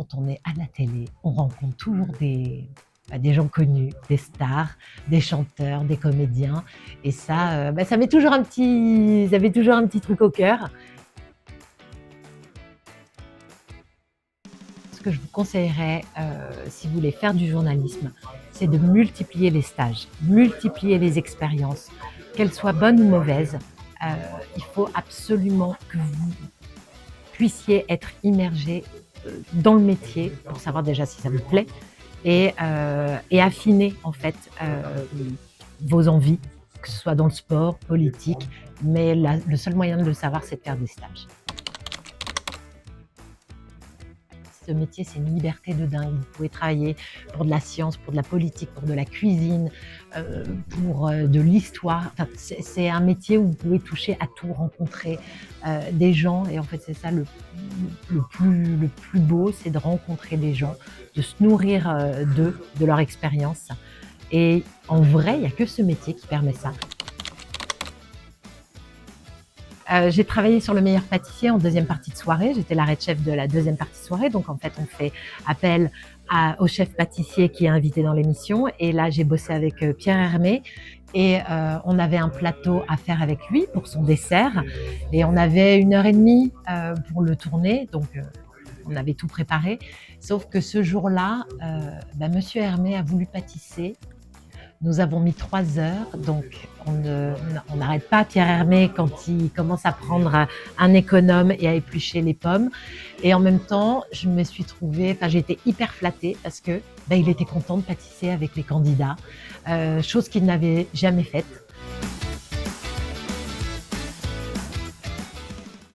quand on est à la télé, on rencontre toujours des gens connus, des stars, des chanteurs, des comédiens. Et ça, ça met toujours un petit truc au cœur. Ce que je vous conseillerais, si vous voulez faire du journalisme, c'est de multiplier les stages, multiplier les expériences, qu'elles soient bonnes ou mauvaises. Euh, il faut absolument que vous puissiez être immergé dans le métier pour savoir déjà si ça vous plaît et affiner en fait vos envies, que ce soit dans le sport, politique, mais le seul moyen de le savoir, c'est de faire des stages. Ce métier, c'est une liberté de dingue. Vous pouvez travailler pour de la science, pour de la politique, pour de la cuisine, pour de l'histoire. Enfin, c'est un métier où vous pouvez toucher à tout, rencontrer des gens. Et en fait, c'est ça le plus beau, c'est de rencontrer des gens, de se nourrir d'eux, de leur expérience. Et en vrai, il n'y a que ce métier qui permet ça. J'ai travaillé sur Le Meilleur Pâtissier en deuxième partie de soirée. J'étais la Red Chef de la deuxième partie de soirée. Donc, en fait, on fait appel au chef pâtissier qui est invité dans l'émission. Et là, j'ai bossé avec Pierre Hermé. Et on avait un plateau à faire avec lui pour son dessert. Et on avait 1 heure et demie pour le tourner. Donc, on avait tout préparé. Sauf que ce jour-là, Monsieur Hermé a voulu pâtisser. Nous avons mis 3 heures, donc on n'arrête pas Pierre Hermé quand il commence à prendre un économe et à éplucher les pommes. Et en même temps, je me suis trouvée, j'ai été hyper flattée parce que il était content de pâtisser avec les candidats, chose qu'il n'avait jamais faite.